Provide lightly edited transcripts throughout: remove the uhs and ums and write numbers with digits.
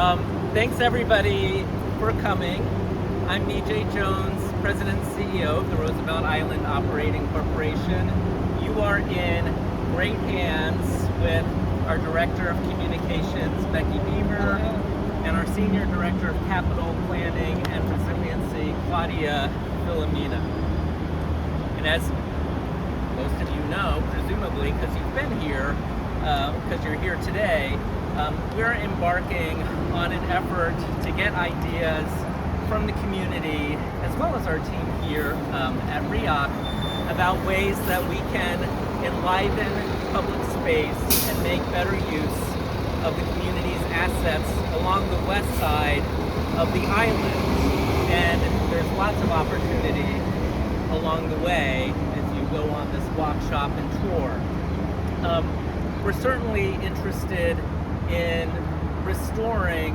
Thanks everybody for coming. I'm BJ Jones, President and CEO of the Roosevelt Island Operating Corporation. You are in great hands with our Director of Communications, Becky Beaver, and our Senior Director of Capital Planning and Resiliency, Claudia Filomena. And as most of you know, presumably because you've been here, because you're here today, we're embarking on an effort to get ideas from the community, as well as our team here at RIOC, about ways that we can enliven public space and make better use of the community's assets along the west side of the island. And there's lots of opportunity along the way as you go on this Walkshop and tour. We're certainly interested in restoring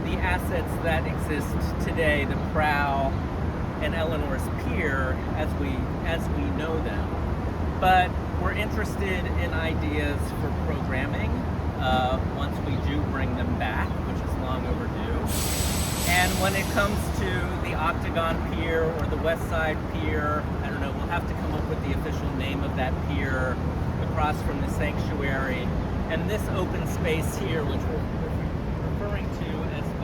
the assets that exist today, the Prow and Eleanor's Pier, as we know them. But we're interested in ideas for programming once we do bring them back, which is long overdue. And when it comes to the Octagon Pier or the West Side Pier, I don't know, we'll have to come up with the official name of that pier across from the sanctuary. And this open space here, which we're referring to as the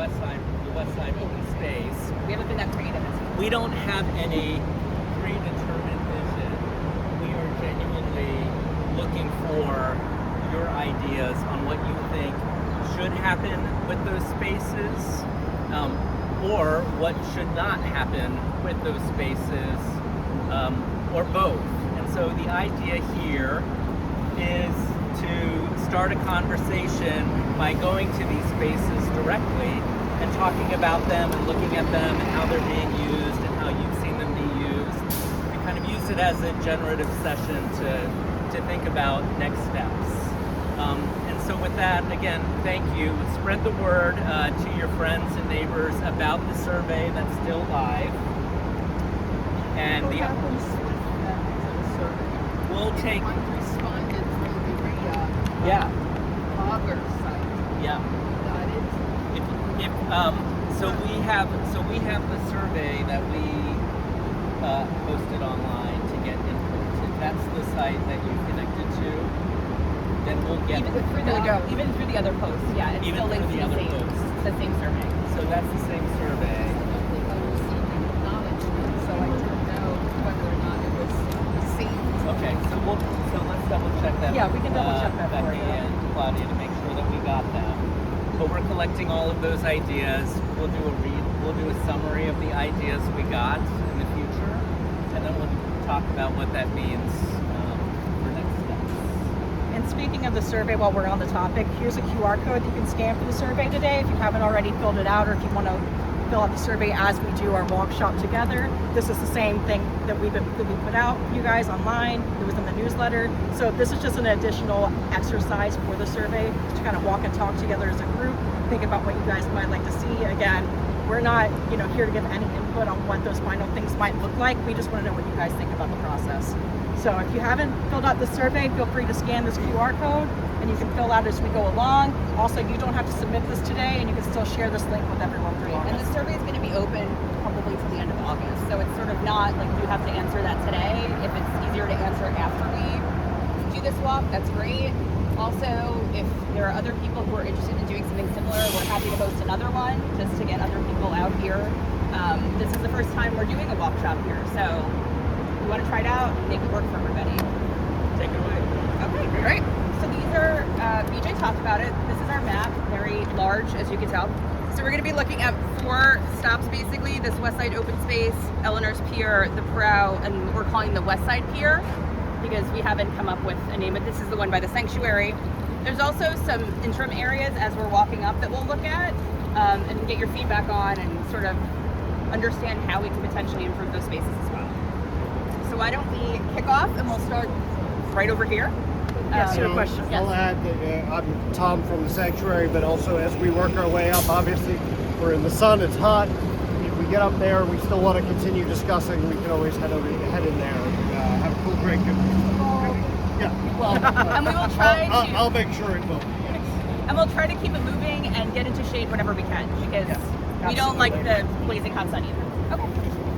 West Side open space. We haven't been that creative. We don't have any predetermined vision. We are genuinely looking for your ideas on what you think should happen with those spaces, or what should not happen with those spaces, or both. And so the idea here is to start a conversation by going to these spaces directly and talking about them and looking at them and how they're being used and how you've seen them be used, and kind of use it as a generative session to think about next steps. And so with that, again, thank you. Spread the word to your friends and neighbors about the survey that's still live. And What happens with that survey? we'll take, One responded through the yeah, Auger site. yeah. Got it? So we have the survey that we posted online to get input. If that's the site that you connected to, then we'll get Even through the other posts, yeah, it's Even still linked through to the the other same, posts. the same survey. So that's the same survey. I don't think I received any acknowledgement, so I don't know whether or not it was received. Okay, so let's double check that. Yeah, we can double check that for Becky you. and Claudia to make sure that we got them. But we're collecting all of those ideas. We'll do a summary of the ideas we got in the future, and then we'll talk about what that means for next steps. And speaking of the survey, while we're on the topic, here's a QR code that you can scan for the survey today if you haven't already filled it out, or if you want to fill out the survey as we do our Walkshop together. This is the same thing that we put out for you guys online. It was in the newsletter. So this is just an additional exercise for the survey to kind of walk and talk together as a group, think about what you guys might like to see. Again, we're not, here to give any input on what those final things might look like. We just want to know what you guys think about the process. So if you haven't filled out the survey, feel free to scan this QR code and you can fill out as we go along. Also, you don't have to submit this today, and you can still share this link with everyone through And the August. survey is going to be open probably to the end of August. So it's sort of not like you have to answer that today. If it's easier to answer after we do this walk, that's great. Also, if there are other people who are interested in doing something similar, we're happy to host another one just to get other people out here. This is the first time we're doing a Walkshop here, so we want to try it out, make it work for everybody. Take it away. Okay, great. So these are, BJ talked about it. This is our map, very large, as you can tell. So we're going to be looking at 4 stops, basically. This West Side open space, Eleanor's Pier, the Prow, and we're calling the West Side Pier because we haven't come up with a name, but this is the one by the sanctuary. There's also some interim areas as we're walking up that we'll look at and get your feedback on and sort of understand how we can potentially improve those spaces as well. So why don't we kick off and we'll start right over here. Yes, your question. Yes. I'll add that I'm Tom from the sanctuary, but also as we work our way up, obviously we're in the sun, it's hot. If we get up there, we still want to continue discussing, we can always head in there and have a cool drink. Yeah. Well, and we will try to. I'll make sure it will. And we'll try to keep it moving and get into shade whenever we can because Yes, we don't like absolutely. the blazing hot sun either. Okay.